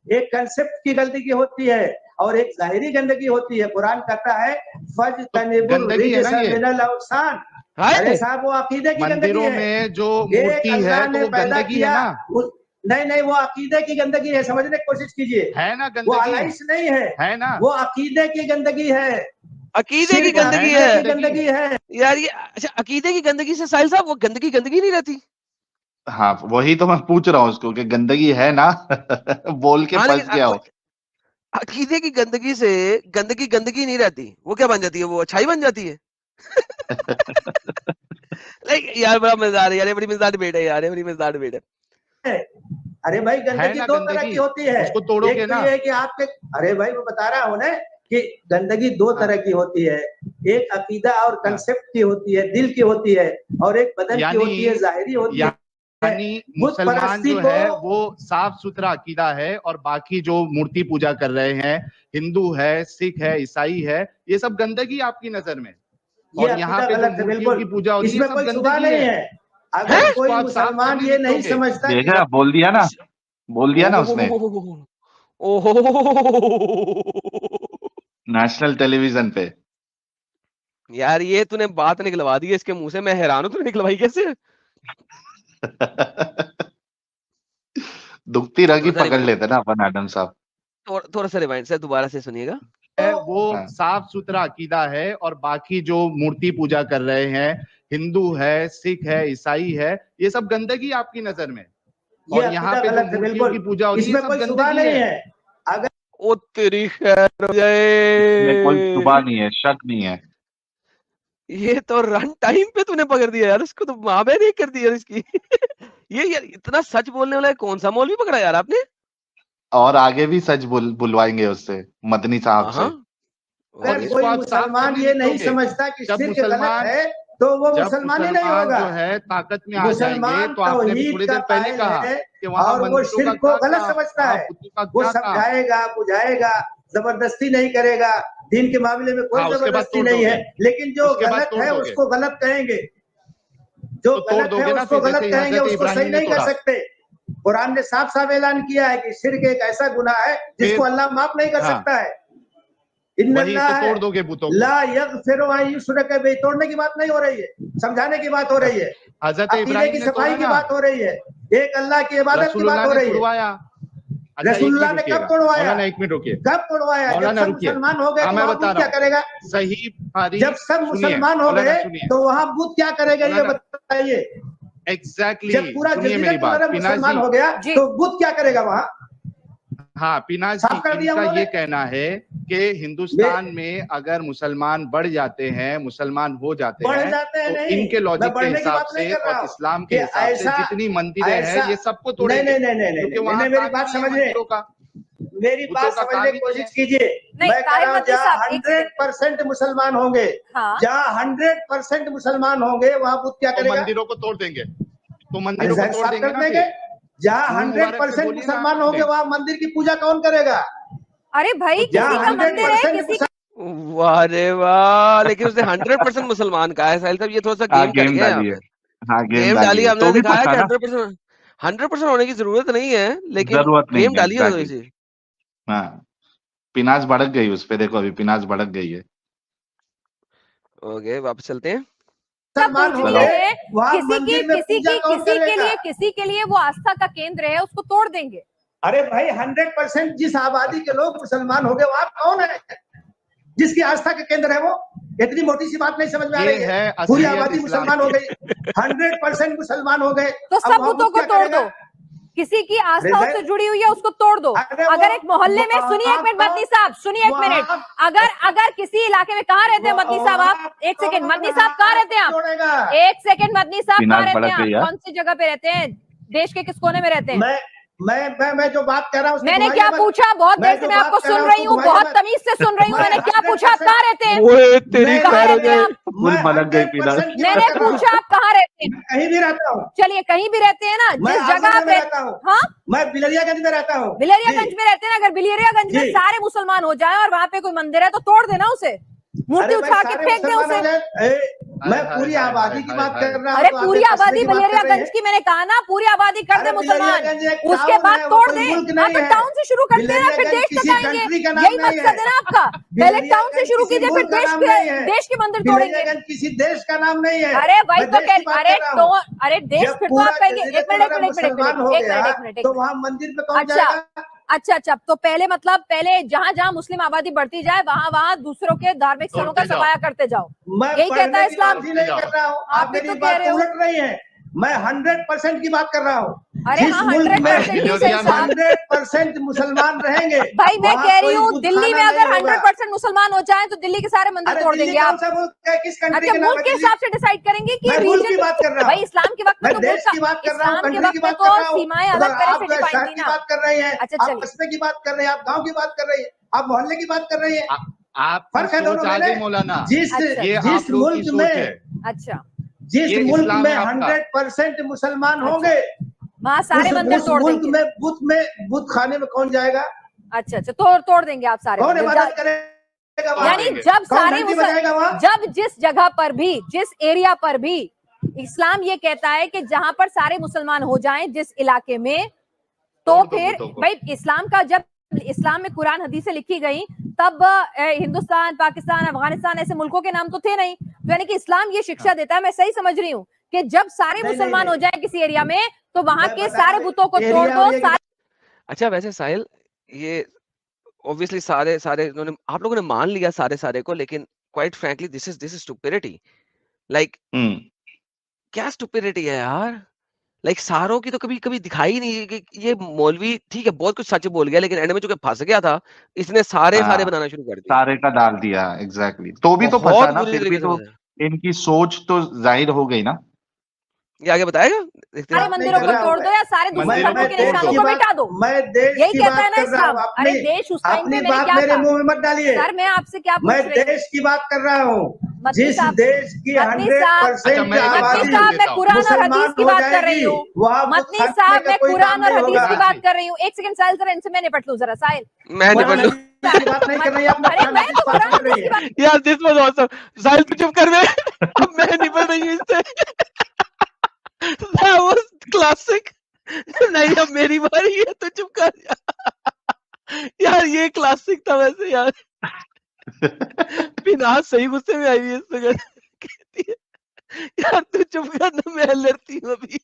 एक कंसेप्ट की गंदगी होती है, और एक ज़ाहिरी गंदगी होती है। कुरान कहता है फज्तनिबुर रिजसा मिनल औसान। अरे साहब, वो अकीदे की गंदगी है। मंदिरों में जो मूर्ति है तो वो गंदगी है ना। नहीं, वो अकीदे की गंदगी है, समझने की कोशिश कीजिए। है ना गंदगी, वो अलाइश नहीं है ना, वो अकीदे की गंदगी है। अकीदे की गंदगी है यार ये। अच्छा, अकीदे की गंदगी से साहिल साहब, वो गंदगी नहीं रहती। हाँ, वही तो मैं पूछ रहा हूँ उसको कि गंदगी है ना। बोल के फंस गया हो। अकीदे की गंदगी से गंदगी नहीं रहती, वो क्या बन जाती है? वो अच्छाई बन जाती है। यार बड़ा मजेदार है यार, बड़ी मजेदार डिबेट है यार, बड़ी मजेदार डिबेट है। अरे भाई, गंदगी दो तरह की होती है। उसको तोड़ोगे ना। ये है कि आपके, अरे भाई मैं बता रहा हूँ ना कि गंदगी दो तरह की होती है। एक अकीदा और कंसेप्ट की होती है, दिल की होती है, और एक बदन की होती है, जाहिरी होती है। यानी मुसलमान जो है वो साफ सुथरा अकीदा है, और बाकी जो मूर्ति पूजा कर रहे हैं, हिंदू है, सिख है, ईसाई है, ये सब गंदगी आपकी नजर में। और यहाँ पे जो मूर्तियों की पूजा होती है, इसमें कोई सुबह नहीं है। अगर कोई मुसलमान ये नहीं समझता, देखा, बोल दिया ना उसने, ओहो नेशनल टेलीविजन पे। यार ये तूने बात निकलवा दी है इसके मुंह से, मैं हैरान हूँ, तूने निकलवाई कैसे? दुखती रगी पकड़ लेते ना अपन एडम साहब। थोड़ा सा रिवाइंड से दोबारा से सुनिएगा। वो साफ सुथरा अकीदा है, और बाकी जो मूर्ति पूजा कर रहे हैं, हिंदू है, सिख है, ईसाई है, ये सब गंदगी आपकी नजर में। और यहाँ पे जो मूर्तियों की पूजा होती है, इसमें कोई सुबह नहीं है। अगर ओ तेरी खैर हो जाए, कोई सुबह नहीं है, शक नहीं है। ये तो रन टाइम पे तूने पकड़ दिया यार, उसको तो मावे नहीं कर दिया इसकी। ये यार इतना सच बोलने वाला कौन सा मौलवी पकड़ा यार आपने? और आगे भी सच बुलवाएंगे उससे, मदनी साहब से। अगर कोई मुसलमान ये नहीं समझता कि शिर्क गलत है, तो वो मुसलमान ही नहीं होगा। जो है ताकत में आ जाएंगे, तो आपने भी थोड़ी देर पहले कहा कि वहाँ और वो शिर्क को गलत समझता है, वो समझाएगा, बुझाएगा, जबरदस्ती नहीं करेगा। दीन के मामले में कोई जबरदस्ती नहीं है, लेकिन जो गलत है उसको गलत कहेंगे, जो गलत है उसको गलत कहेंगे, उसको सही नहीं कर सकते। कुरान ने साफ साफ ऐलान किया है कि शिर्क एक ऐसा गुनाह है जिसको अल्लाह माफ नहीं कर सकता है। वही तो तोड़ दोगे बुतों को। ला यगफिरु अन युशरक बिही, तोड़ने की बात नहीं हो रही है, समझाने की बात हो रही है, हजरत अकीदे इब्राहिम की ने सफाई की बात हो रही है, एक अल्लाह की इबादत की बात हो रही है। रसूलुल्लाह ने कब तोड़वाया? एक मिनट रुकिए, कब तोड़वाया? जब सब मुसलमान हो गए तो वहाँ बुत क्या करेगा? सही, जब सब मुसलमान हो गए तो वहाँ बुत क्या करेगा, ये बताइए। एग्जैक्टली, जब पूरा जजीरत मुसलमान हो गया तो बुत क्या करेगा वहाँ? हाँ, पिनाज जी, इनका ये कहना है कि हिंदुस्तान में अगर मुसलमान बढ़ जाते हैं, मुसलमान हो जाते हैं, तो इनके लॉजिक के हिसाब से और इस्लाम के हिसाब से जितनी मंदिरें हैं ये सबको तोड़ेंगे। नहीं, मेरी बात समझिए, मेरी बात समझने की कोशिश कीजिए। मैं कह रहा हूँ जहाँ 100% मुसलमान होंगे, जहाँ 100% मुसलमान होंगे वहाँ बुत क्या करेगा? मंदिरों को तोड़ देंगे, तो मंदिरों को तोड़ देंगे। जहाँ 100% मुसलमान होंगे वहाँ मंदिर की पूजा कौन करेगा? अरे भाई, किसी का मंदिर है, किसी वाह रे वाह, लेकिन उसने 100% मुसलमान कहा है साहिल साहब, ये थोड़ा सा गेम कर गया यहाँ पे। हाँ, गेम डाली है, हमने दिखाया कि 100% होने की जरूरत नहीं है, लेकिन गेम डाली है थोड़ी सी। हाँ, पिनाज भड़क गई उस पे, देखो अभी पिनाज भड़क गई है। ओके, वापस चलते हैं। किसी के लिए वो आस्था का केंद्र है, उसको तोड़ देंगे। अरे भाई, 100% जिस आबादी के लोग मुसलमान हो गए वहाँ कौन है जिसकी आस्था का केंद्र है? वो इतनी मोटी सी बात नहीं समझ में आ रही है। पूरी आबादी मुसलमान हो गई, 100% मुसलमान हो गए, तो सब बुतों को तोड़ दो। किसी की आस्था उससे जुड़ी हुई है उसको तोड़ दो। अगर एक मोहल्ले में, सुनिए एक मिनट मदनी साहब, सुनिए एक मिनट, अगर किसी इलाके में, कहाँ रहते हैं मदनी साहब आप? एक सेकंड, मदनी साहब कहाँ रहते हैं आप? एक सेकंड मदनी साहब, कहाँ रहते हैं आप? कौन सी जगह पे रहते हैं? देश के किस कोने में रहते हैं? मैं जो बात कर रहा हूँ, मैंने क्या पूछा? बहुत देर से मैं आपको सुन रही हूँ, बहुत तमीज से सुन रही हूँ। मैंने क्या पूछा? आप कहाँ रहते हैं? कहाँ रहते हैं आप? मैंने पूछा आप कहाँ रहते हैं? कहीं भी रहता हूँ। चलिए, कहीं भी रहते हैं ना, जिस जगह पे रहता हूँ। हाँ, मैं बिलरियागंज में रहता हूँ। बिलरियागंज में रहते हैं ना, अगर बिलरियागंज में सारे मुसलमान हो जाए और वहाँ पे कोई मंदिर है तो तोड़ देना उसे, मूर्ति उठा के फेंक दे उसे। मैं पूरी आबादी की बात कर रहा हूँ। अरे पूरी आबादी बिलरियागंज की, मैंने कहा ना, पूरी आबादी कर दे मुसलमान, उसके बाद तोड़ दे। आप तो टाउन से शुरू करते हैं, फिर देश तक आएंगे। यही मकसद है ना आपका? पहले टाउन से शुरू कीजिए, फिर देश के मंदिर तोड़ेंगे। किसी देश का नाम नहीं है। अरे भाई तो अरे देश, फिर तो आप कहेंगे, एक मिनट, तो वहाँ मंदिर पे कौन जाएगा? अच्छा, तो पहले जहाँ जहाँ मुस्लिम आबादी बढ़ती जाए वहाँ दूसरों के धार्मिक स्थलों का सफाया करते जाओ, यही कहता है इस्लाम। नहीं कर रहा हूँ, आप मेरी बात उलट रही है। मैं 100% की बात कर रहा हूँ। अरे हाँ, 100% मुसलमान रहेंगे। भाई मैं कह रही हूँ, दिल्ली में अगर 100% मुसलमान हो जाए तो दिल्ली के सारे मंदिर तोड़ देंगे आप। अच्छा, मुल्क के हिसाब से डिसाइड करेंगे कि रीजन की बात कर रहा हूँ। भाई इस्लाम के वक्त में तो देश की बात कर रहा हूँ, कंट्री की बात कर रहा हूँ, सीमाएं अलग तरह से डिफाइन थी ना। बात कर रहे हैं, अच्छा, आप कस्बे की बात कर रहे हैं, आप गाँव की बात कर रहे हैं, आप मोहल्ले की बात कर रहे हैं। आप फर्क है दोनों में। मौलाना, जिस मुल्क में, अच्छा, जिस मुल्क में 100% मुसलमान होंगे वहाँ सारे मंदिर तोड़ देंगे। बुत खाने में कौन जाएगा? अच्छा, तोड़ देंगे आप सारे। कौन इबादत करेगा? यानी जब सारे जब जिस जगह पर भी, जिस एरिया पर भी इस्लाम ये कहता है कि जहां पर सारे मुसलमान हो जाएं जिस इलाके में, तो फिर भाई इस्लाम का, जब इस्लाम में कुरान हदीसें लिखी गई तब हिंदुस्तान, पाकिस्तान, अफगानिस्तान ऐसे मुल्कों के नाम तो थे नहीं। तो यानी कि इस्लाम ये शिक्षा देता है, मैं सही समझ रही हूँ, कि जब सारे मुसलमान हो जाए किसी एरिया में तो वहां के सारे बुतों को तोड़ दो। अच्छा, वैसे साहिल, ये ऑब्वियसली सारे इन्होंने, आप लोगों ने मान लिया सारे को, लेकिन quite frankly this is stupidity. Like क्या स्टुपिडिटी है यार? लाइक सारों की तो कभी दिखाई नहीं कि ये मौलवी, ठीक है बहुत कुछ सच बोल गया, लेकिन एंड में चूंकि फंस गया था, इसने सारे बनाना शुरू कर दिया, सारे का डाल दिया। एग्जैक्टली, तो भी तो फंसा ना, फिर भी तो इनकी सोच तो जाहिर हो गई ना। ये आगे बताएगा, सारे मंदिरों को तोड़ दो या सारे दूसरे धर्मों के निशानों को मिटा दो। यही कहता है ना इस्लाम। अरे देश उस टाइम पे मैंने क्या मेरे मुंह में मत डालिए सर, मैं आपसे क्या पूछ रही हूँ? मैं देश की बात कर रहा हूँ, जिस देश की 100% मैं कुरान और हदीस की बात कर रही हूँ। मदनी साहब, मैं कुरान और हदीस की बात कर रही हूँ। एक सेकंड साहिल, जरा इनसे मैं निपट लूँ जरा। साहिल, मैं निपट लूँ, बात नहीं कर रही आप। यार दिस वाज ऑसम। साहिल तू चुप कर, अब मैं निपट रही हूँ इससे। That was classic. नहीं अब मेरी बारी है तो चुप कर जा। यार ये क्लासिक था वैसे यार। पिनाज सही गुस्से में आई हुई है इससे कहती है यार तू चुप कर ना, मैं लड़ती हूँ अभी।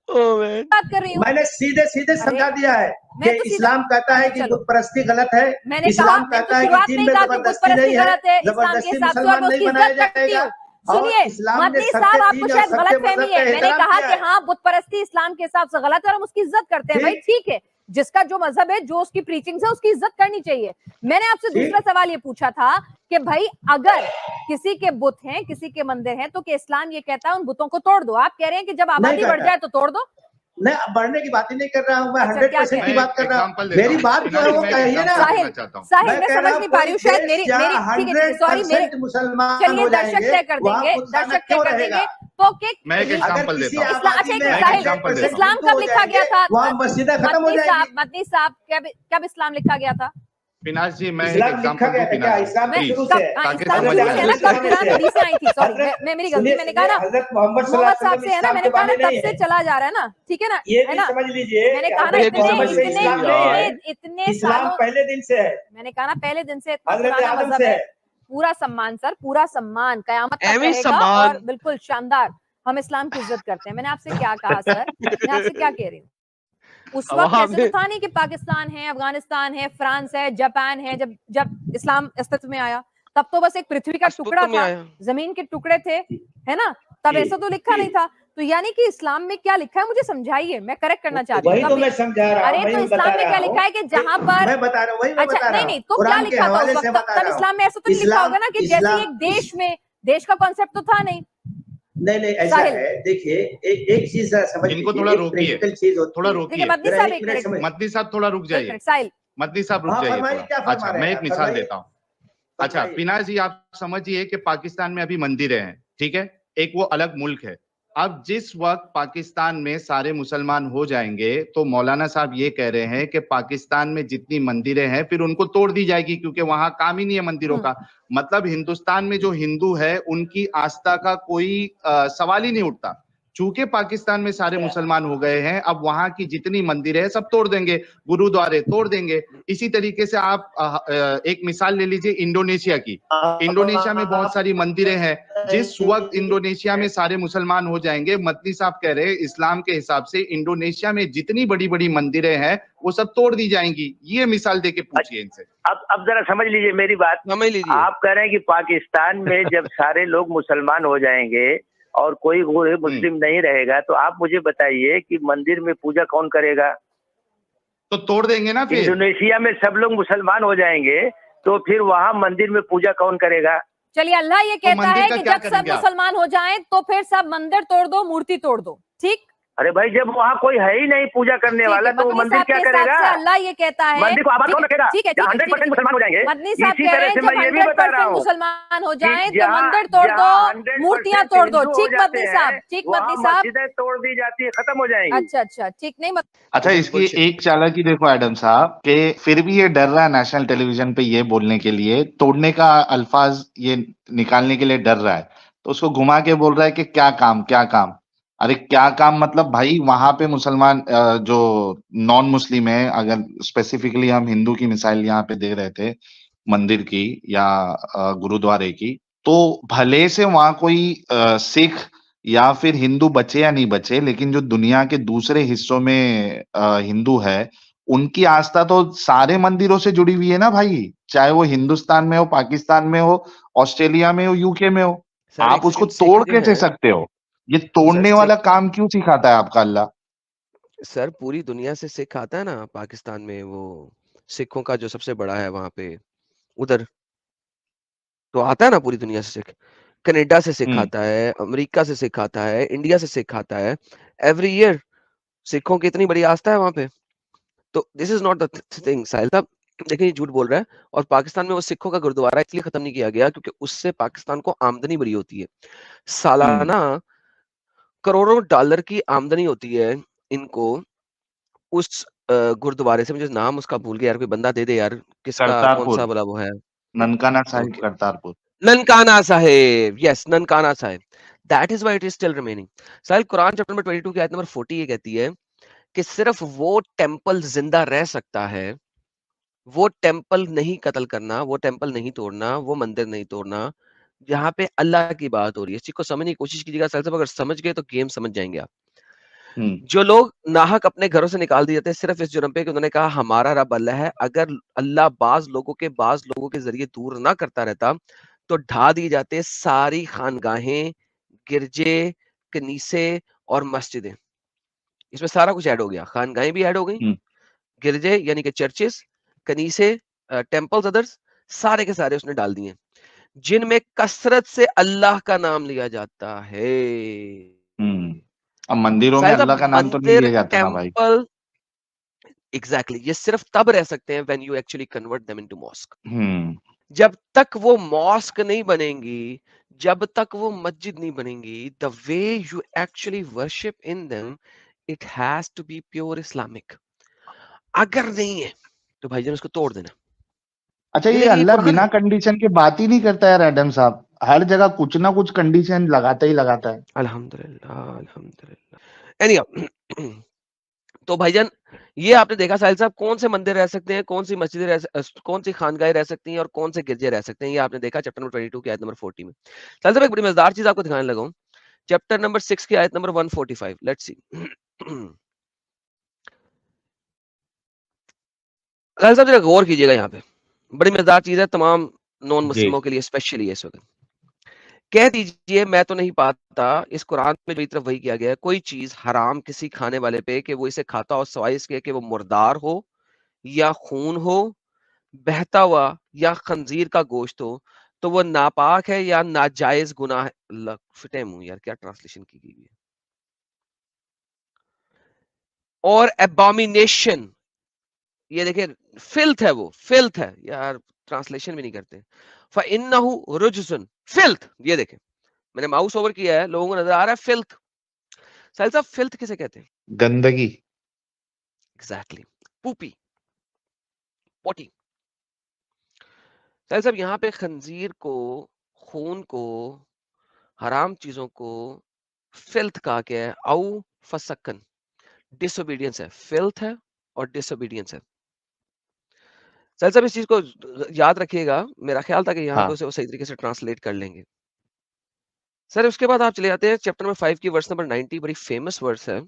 ओह मैन, बात कर रही हूँ। मैंने सीधे सीधे समझा दिया है कि मैं तो सीधा- इस्लाम कहता है कि चलो। बुत परस्ती गलत है। मैंने कहा, इस्लाम मैंने कहता तो है कि शुरुआत दीन में में कहा कि बुत जबरदस्ती परस्ती नहीं है, गलत है, इस्लाम के जबरदस्ती हिसाब से, और मुसलमान मैं नहीं उसकी बनाया इज्जत करती जाएगा। हूँ। और सुनिए इस्लाम ने मदनी सबके साहब, आपको दीन और शायद सबके गलतफहमी मजहब का है। मैंने एहतराम कहा किया कि है। हाँ बुत परस्ती इस्लाम के हिसाब से गलत है और हम उसकी इज्जत करते हैं। भाई ठीक है, जिसका जो मजहब है, जो उसकी प्रीचिंग है, उसकी इज्जत करनी चाहिए। मैंने आपसे ठीक। दूसरा सवाल ये पूछा था कि भाई अगर किसी के बुत हैं, किसी के मंदिर हैं, तो कि इस्लाम ये कहता है उन बुतों को तोड़ दो। आप कह रहे हैं कि जब आबादी बढ़ कहता। जाए तो तोड़ दो। नहीं, बढ़ने की बात ही नहीं कर रहा हूँ मैं, अच्छा, क्या 100% की कह- बात कर रहा हूँ। एग्जांपल देता मेरी हूं। बात जो है वो मैं एक कहिए ना। एग्जांपल साहिल, देना चाहता हूं। साहिल मैं कह समझ रहा नहीं हूँ पा रही हूँ, शायद कोई मेरी देश जहाँ ठीक है, सॉरी, मेरे 100% मुसलमान चलिए हो दर्शक जाएंगे, तय कर वहाँ देंगे, पुराना दर्शक तय क्यों कर रहेगा? देंगे तो कि मैं एक अगर एग्जांपल किसी देता हूं। अच्छा आबादी एक में मैं एक एग्जांपल 100% देता हूं। इस्लाम हिंदू कब हो लिखा गया जाएंगे, था? वहाँ मस्जिदें खत्म हो जाएंगी। मदनी साहब कब इस्लाम लिखा गया था? पिनाज जी मैं एक इस्लाम लिखा एग्जांपल गया दूं था क्या? पिनाज जी इस्लाम तो मैं शुरू कब से है। ताकि इस्लाम समझ शुरू में से है आए। ना, कब जमाने कुरान से है। हदीसें आई थी। सॉरी, हजरत- मैं मेरी सुनिए, गलती, मैंने कहा ना हजरत मोहम्मद मोहम्मद साहब से है ना, इस्लाम मैंने के कहा ना बानी नहीं तब से है। चला जा रहा है ना, ठीक है ना, ये है भी ना। समझ लीजिए, मैंने कहा ना ये हजरत भी समझ मोहम्मद से लीजिए इस्लाम नहीं है, इतने इस्लाम सालों, पहले दिन से है, मैंने कहा ना पहले दिन से इतना हजरत पुराना आदम मजहब से है। है। पूरा सम्मान सर, पूरा सम्मान कयामत तक एमी रहेगा सम्मान। और बिल्कुल शानदार। हम इस्लाम की इज्जत करते हैं। मैंने आपसे क्या कहा सर? मैं आपसे क्या कह रही हूँ? उस वक्त वहां ऐसे में तो था नहीं कि पाकिस्तान है, अफगानिस्तान है, फ्रांस है, जापान है। जब जब इस्लाम अस्तित्व में आया तब तो बस एक पृथ्वी का टुकड़ा अस्तित्व में था, आया। जमीन के टुकड़े थे, है ना। तब जी, ऐसा तो लिखा नहीं था। तो यानी कि इस्लाम में क्या लिखा है मुझे समझाइए, मैं करेक्ट करना चाहती वही हूँ। तो तब मैं समझा रहा अरे हूँ, तो वही इस्लाम बता में क्या रहा लिखा है कि हूँ। जहां पर, मैं बता रहा हूँ, वही मैं अच्छा बता रहा नहीं हूँ। नहीं, तो क्या कुरान के लिखा था उस हवाले वक्त? से बता तब रहा हूँ। इस्लाम में ऐसा तो नहीं लिखा होगा ना कि जैसे एक देश में, देश का कॉन्सेप्ट तो था नहीं। नहीं ऐसा साहिल। है। देखिए एक चीज समझ इनको लीजिए, थोड़ा एक रोकिए, प्रैक्टिकल चीज होती थोड़ा है। रोकिए। देखिए मदनी जरा साहब एक एक मिनट मिनट, समझ। मदनी साहब थोड़ा रुक एक जाइए। मिनट साहिल। मदनी साहब रुक हाँ, जाइए फरमाइए, थोड़ा। क्या फरमा अच्छा रहे मैं हैं एक आप? मिसाल फरमाइए। देता हूँ। अच्छा फरमाइए। पिनाज जी आप समझिए कि पाकिस्तान में अभी मंदिरें हैं, ठीक है, एक वो अलग मुल्क है। अब जिस वक्त पाकिस्तान में सारे मुसलमान हो जाएंगे तो मौलाना साहब ये कह रहे हैं कि पाकिस्तान में जितनी मंदिरें हैं फिर उनको तोड़ दी जाएगी, क्योंकि वहां काम ही नहीं है मंदिरों का। मतलब हिंदुस्तान में जो हिंदू है उनकी आस्था का कोई सवाल ही नहीं उठता। चूंकि पाकिस्तान में सारे मुसलमान हो गए हैं, अब वहां की जितनी मंदिरें हैं सब तोड़ देंगे, गुरुद्वारे तोड़ देंगे। इसी तरीके से आप एक मिसाल ले लीजिए इंडोनेशिया की। इंडोनेशिया में बहुत सारी मंदिरें हैं। जिस वक्त इंडोनेशिया में सारे मुसलमान हो जाएंगे, मदनी साहब कह रहे हैं इस्लाम के हिसाब से इंडोनेशिया में जितनी बड़ी बड़ी मंदिरें हैं वो सब तोड़ दी जाएंगी। ये मिसाल देके पूछिए इनसे। अब जरा समझ लीजिए मेरी बात। समझ लीजिए। आप कह रहे हैं कि पाकिस्तान में जब सारे लोग मुसलमान हो जाएंगे और कोई मुस्लिम नहीं रहेगा, तो आप मुझे बताइए कि मंदिर में पूजा कौन करेगा? तो तोड़ देंगे ना फिर। इंडोनेशिया में सब लोग मुसलमान हो जाएंगे तो फिर वहां मंदिर में पूजा कौन करेगा? चलिए अल्लाह ये कहता मंदिर है का कि क्या जब सब करेंगे आप? मुसलमान हो जाएं तो फिर सब मंदिर तोड़ दो, मूर्ति तोड़ दो। ठीक, अरे भाई जब वहां कोई है ही नहीं पूजा करने ठीक वाला है, तो वो मदनी मंदिर साहब क्या के हिसाब करेगा? से अल्लाह ये कहता है, मंदिर को आबाद कौन रखेगा? ठीक है, जहाँ ठीक है, 100% मुसलमान हो जाएंगे। मदनी साहब इसी कह रहे तरह हैं से जब मैं ये भी बता रहा 100% हूँ मुसलमान हो जाएं तो जहाँ- मंदिर तोड़ जहाँ दो, 100% मूर्तियां तोड़ दो। हिंदू हो ठीक जाते मदनी साहब, हैं, ठीक वहाँ मदनी साहब। मस्जिदें तोड़ दी जाती है, खत्म हो जाएंगी। अच्छा अच्छा, ठीक नहीं अच्छा, इसकी एक चालाकी देखो एडम साहब कि फिर भी ये डर रहा है नेशनल टेलीविजन पे ये बोलने के लिए, तोड़ने का अल्फाज ये निकालने के लिए डर रहा है, तो उसको घुमा के बोल रहा है कि क्या काम क्या काम। अरे क्या काम मतलब भाई वहां पे मुसलमान जो नॉन मुस्लिम है, अगर स्पेसिफिकली हम हिंदू की मिसाइल यहाँ पे दे रहे थे मंदिर की या गुरुद्वारे की, तो भले से वहां कोई सिख या फिर हिंदू बचे या नहीं बचे, लेकिन जो दुनिया के दूसरे हिस्सों में हिंदू है उनकी आस्था तो सारे मंदिरों से जुड़ी हुई है ना भाई, चाहे वो हिंदुस्तान में हो, पाकिस्तान में हो, ऑस्ट्रेलिया में हो, यूके में हो। सर आप एक उसको सेकंड, सिख तोड़ जो कैसे है सकते हो? ये सर, तोड़ने सिख वाला काम क्यों सिखाता है आपका अल्लाह? सर पूरी दुनिया से सिख आता है ना पाकिस्तान में, वो सिखों का जो सबसे बड़ा है वहां पे, उधर तो आता है ना पूरी दुनिया से सिख। कनाडा से सिख आता है, अमेरिका से सिख आता है, इंडिया से सिख आता है। एवरी ईयर सिखों की इतनी बड़ी आस्था है वहां पे। तो this is not the thing Sahil साहब, देखिए ये झूठ बोल रहा है। और पाकिस्तान में वो सिखों का गुरुद्वारा इसलिए खत्म नहीं किया गया क्योंकि उससे पाकिस्तान को आमदनी बड़ी होती है। सालाना करोड़ों डॉलर की आमदनी होती है इनको उस गुरुद्वारे से। मुझे नाम उसका भूल गया यार, कोई बंदा दे दे यार, किसका कौन सा करतारपुर, वाला वो है। Nankana Sahib okay, Kartarpur. Nankana Sahib, yes Nankana Sahib. That is why it is still remaining. Sahil, Quran chapter number 22 की आयत नंबर 40 ये कहती है कि सिर्फ वो टेंपल जिंदा रह सकता है, वो टेंपल नहीं कत्ल करना, वो टेंपल नहीं तोड़ना, वो मंदिर नहीं तोड़ना जहाँ पे अल्लाह की बात हो रही है। इस चीज को समझने की कोशिश कीजिएगा साहिल साहब, अगर समझ गए तो गेम समझ जाएंगे आप। जो लोग नाहक अपने घरों से निकाल दिए जाते हैं सिर्फ इस जुर्म पे कि उन्होंने कहा हमारा रब अल्लाह है, अगर अल्लाह बाज लोगों के जरिए दूर ना करता रहता तो ढा दी जाते सारी खानगाहें, गिरजे, कनीसे और मस्जिदें। इसमें सारा कुछ ऐड हो गया, खानगाहें भी ऐड हो गई, गिरजे यानी कि चर्चेस, कनीसे, टेम्पल्स, अदर्स सारे के सारे उसने डाल दिए जिनमें कसरत से अल्लाह का नाम लिया जाता है। अब मंदिरों में शायद अब अल्लाह का नाम तो नहीं मंदिर, लिया जाता ना भाई। टेम्पल, एग्जैक्टली ये सिर्फ तब रह सकते हैं when you actually convert them into mosque. जब तक वो मॉस्क नहीं बनेंगी, जब तक वो मस्जिद नहीं बनेंगी, the way you actually worship in them it has to be pure Islamic. अगर नहीं है तो भाईजान उसको तोड़ देना। अच्छा, ये देखिए अल्लाह कुरान बिना है। कंडीशन के बात ही नहीं करता यार एडम साहब, हर जगह कुछ ना कुछ कंडीशन लगाता ही लगाता है। अल्हम्दुलिल्लाह, अल्हम्दुलिल्लाह। एनीहाउ तो भाईजान ये आपने देखा साहिल साहब, कौन से मंदिर रह सकते हैं, कौन सी मस्जिदें कौन सी खानगाहें रह सकती हैं और कौन से गिरजे रह सकते हैं, ये आपने देखा चैप्टर नंबर 22 की आयत नंबर 40 में। साहिल साहब एक बड़ी मजेदार चीज आपको दिखाने लगा हूं, चैप्टर नंबर 6 की आयत नंबर 145। Let's see. साहिल साहब जरा गौर कीजिएगा, यहाँ पे बड़ी मजेदार चीज है तमाम नॉन मुस्लिमों के लिए, स्पेशली इस वक्त। कह दीजिए मैं तो नहीं पाता, इस कुरान में मेरी तरफ वही किया गया है, कोई चीज हराम किसी खाने वाले पे कि वो इसे खाता हो सिवाय इसके कि वो मुर्दार हो या खून हो, बहता हुआ या खंजीर का गोश्त हो, तो वो नापाक है या नाजायज गुनाह है। अल्लाह फिटे मुंह यार, क्या ट्रांसलेशन की गई है। और एबॉमिनेशन, ये देखिए फिल्थ है, वो फिल्थ है यार, ट्रांसलेशन भी नहीं करते। फइन्नहु रुजसुन, फिल्थ, ये देखें मैंने माउस ओवर किया है, लोगों को नजर आ रहा है फिल्थ। साहिल साहब फिल्थ किसे कहते हैं? गंदगी। एग्जैक्टली, पूपी, पोटी। साहिल साहब यहाँ पे खंजीर को, खून को, हराम चीजों को फिल्थ कहा गया है। औ फसक्कन, डिसोबीडियंस है, फिल्थ है और डिसोबीडियंस है। साहिल साहब इस चीज को याद रखिएगा, मेरा ख्याल था कि यहाँ पे हाँ उसे वो सही तरीके से ट्रांसलेट कर लेंगे। सर उसके बाद आप चले जाते हैं चैप्टर नंबर 5 की वर्स नंबर 90, बड़ी फेमस वर्स है,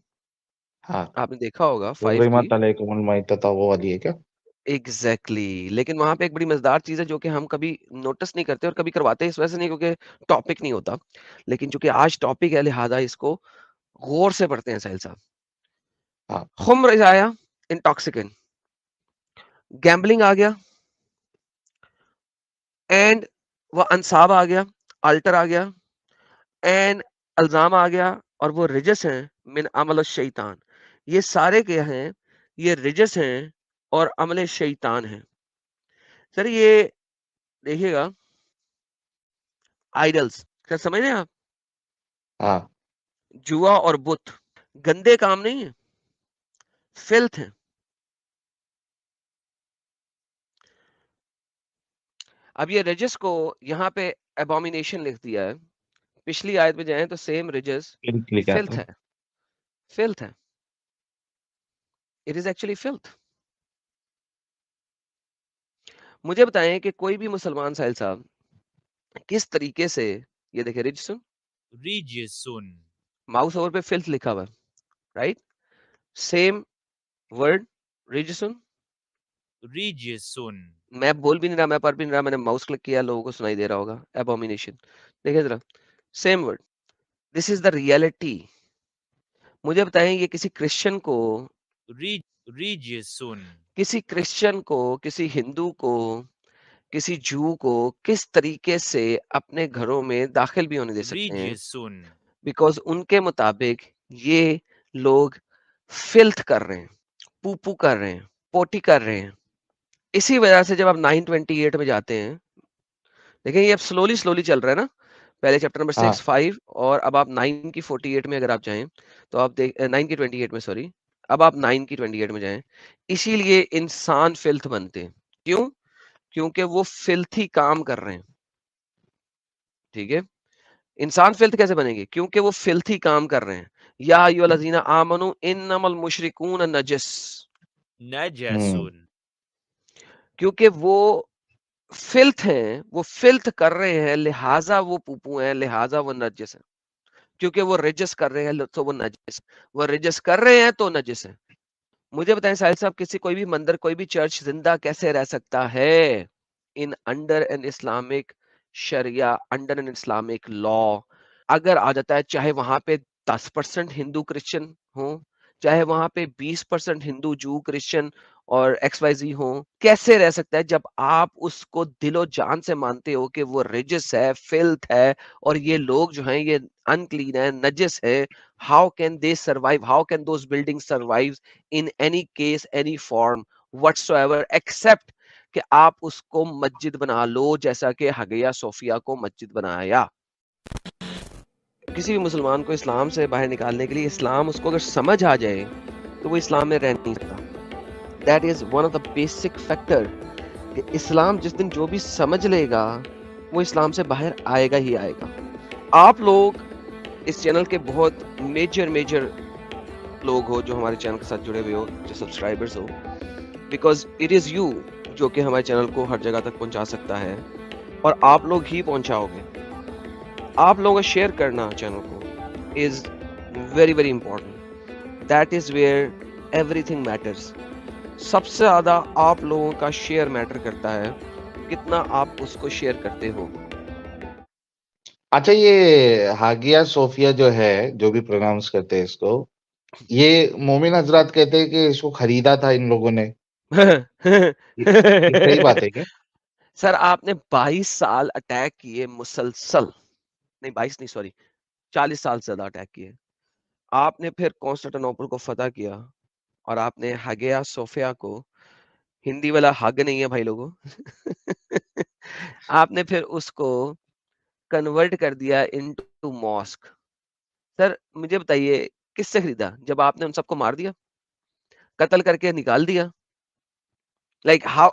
हाँ, आपने देखा होगा 5 की। हुर्रिमत अलैकुमुल मैतता, वो वाली है क्या? एग्जैक्टली, लेकिन वहां पे एक बड़ी मजेदार चीज है जो कि हम कभी नोटिस नहीं करते और कभी करवाते हैं इस वजह से नहीं क्योंकि टॉपिक नहीं होता, लेकिन चूंकि आज टॉपिक है लिहाजा इसको गौर से पढ़ते हैं साहिल साहब। हाँ खुम्र आया, इंटॉक्सिकेंट, गैम्बलिंग आ गया, एंड वो अंसाब आ गया, अल्टर आ गया, एंड अल्जाम आ गया, और वो रिजस हैं मिन अमल शैतान। ये सारे क्या हैं? ये रिजस हैं और अमल शैतान हैं। सर ये देखिएगा, आइडल्स, क्या समझ रहे हैं आप? हाँ जुआ और बुत गंदे काम नहीं है, फिल्थ है। अब ये रिजस को यहाँ पे एबोमिनेशन लिख दिया है, पिछली आयत में जाएं तो सेम रिजस लिखा फिल्थ था। है, फिल्थ है, इट इज एक्चुअली फिल्थ। मुझे बताएं कि कोई भी मुसलमान साहिल साहब किस तरीके से, ये देखे रिजसुन, माउस ओवर पे फिल्थ लिखा हुआ है, राइट, सेम वर्ड रिजसुन। मैं बोल भी नहीं रहा, मैं पढ़ भी नहीं रहा, मैंने माउस क्लिक किया, लोगों को सुनाई दे रहा होगा, एबोमिनेशन। देखिए जरा, same word, this is the reality. मुझे बताएं ये किसी क्रिश्चियन को, किसी क्रिश्चियन को, किसी हिंदू को, किसी जू को किस तरीके से अपने घरों में दाखिल भी होने दे सकते हैं, बिकॉज उनके मुताबिक ये लोग फिल्थ कर रहे हैं, पूपू कर रहे हैं, पोटी कर रहे हैं। इसी वजह से जब आप 928 में जाते हैं, देखिए ये अब स्लोली स्लोली चल रहा है ना, पहले चैप्टर नंबर 6 हाँ 5 और अब आप 9 की 48 में अगर आप जाएं तो आप देख 9 की 28 में, सॉरी, अब आप 9 की 28 में जाएं। इसीलिए इंसान फिल्थ बनते हैं, क्यों? क्योंकि वो फिल्थी काम कर रहे हैं, ठीक है। इंसान फिल्थ कैसे बनेंगे? क्योंकि वो फिल्थी काम कर रहे हैं। या अय्युहल्लज़ीना आमनू इन्नमल मुशरिकून नजस। हम्म। क्योंकि वो फिल्थ हैं, वो फिल्थ कर रहे हैं, लिहाजा वो पूपू हैं, लिहाजा वो नजस हैं। क्योंकि वो रिजस कर रहे हैं तो वो नजस, वो रिजस कर रहे हैं तो नजस है। मुझे बताएं साहिल साहब, किसी कोई भी मंदिर, कोई भी चर्च जिंदा कैसे रह सकता है in under an Islamic sharia, under an Islamic law? अगर आ जाता है, चाहे वहां पे 10% हिंदू क्रिश्चियन हो, चाहे वहां पे 20% हिंदू जू क्रिश्चियन और XYZ हो, कैसे रह सकता है जब आप उसको दिलो जान से मानते हो कि वो रिजिस है, फिल्थ है, और ये लोग जो हैं ये अनक्लीन है, नजिस है? How can they survive? How can those building survive in any case, any form whatsoever, except कि आप उसको मस्जिद बना लो, जैसा कि हगिया सोफिया को मस्जिद बनाया। किसी भी मुसलमान को इस्लाम से बाहर निकालने के लिए, इस्लाम उसको अगर समझ आ जाए तो वो इस्लाम में रह नहीं सकता। That is one of the basic factor कि इस्लाम जिस दिन जो भी समझ लेगा वो इस्लाम से बाहर आएगा ही आएगा। आप लोग इस चैनल के बहुत मेजर लोग हो जो हमारे चैनल के साथ जुड़े हुए हो, जो सब्सक्राइबर्स हो, बिकॉज इट इज यू जो कि हमारे चैनल को हर जगह तक पहुंचा सकता है, और आप लोग ही पहुंचाओगे। आप लोगों का शेयर करना चैनल को is very important. That is where everything matters. सबसे ज्यादा आप लोगों का शेयर मैटर करता है, कितना आप उसको शेयर करते हो। अच्छा, ये हागिया सोफिया जो है, जो भी प्रोनाउंस करते हैं इसको, ये मोमिन हजरात कहते हैं कि इसको खरीदा था इन लोगों ने। ये सही बात है क्या? सर, आपने 22 साल अटैक किए मुसलसल, नहीं 22 नहीं, सॉरी 40 साल से ज्यादा अटैक किए। आपने फिर कॉन्स्टेंटिनोपल को फतह किया, और आपने हागिया सोफिया को, हिंदी वाला हग नहीं है भाई लोगों, आपने फिर उसको कन्वर्ट कर दिया इनटू मॉस्क। सर मुझे बताइए, किससे खरीदा? जब आपने उन सबको मार दिया, कत्ल करके निकाल दिया, लाइक हाउ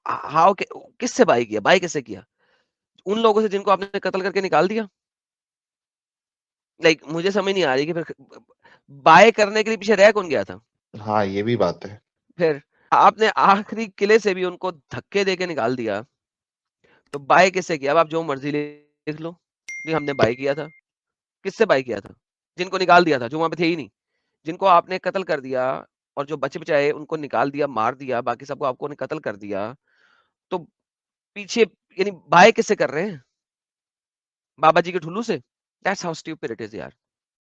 हाउ किससे बाय किया? बाय किससे किया? उन लोगों से जिनको आपने कत्ल करके निकाल दिया। लाइक मुझे समझ नहीं आ रही कि फिर बाय करने के लिए पीछे रह कौन गया था? हाँ, ये भी बात है। फिर आपने आखिरी किले से भी उनको धक्के देके निकाल दिया, तो बाय किससे किया? अब आप जो मर्जी लिख लो कि हमने बाय किया था। किससे बाय किया था? जिनको निकाल दिया था, जो वहां पे थे ही नहीं, जिनको आपने कत्ल कर दिया, और जो बचे बचाए उनको निकाल दिया, मार दिया, बाकी सबको आपको ने कत्ल कर दिया, तो पीछे यानी बाय किससे कर रहे हैं? बाबा जी के ठुल्लू से? That's how stupid it is यार।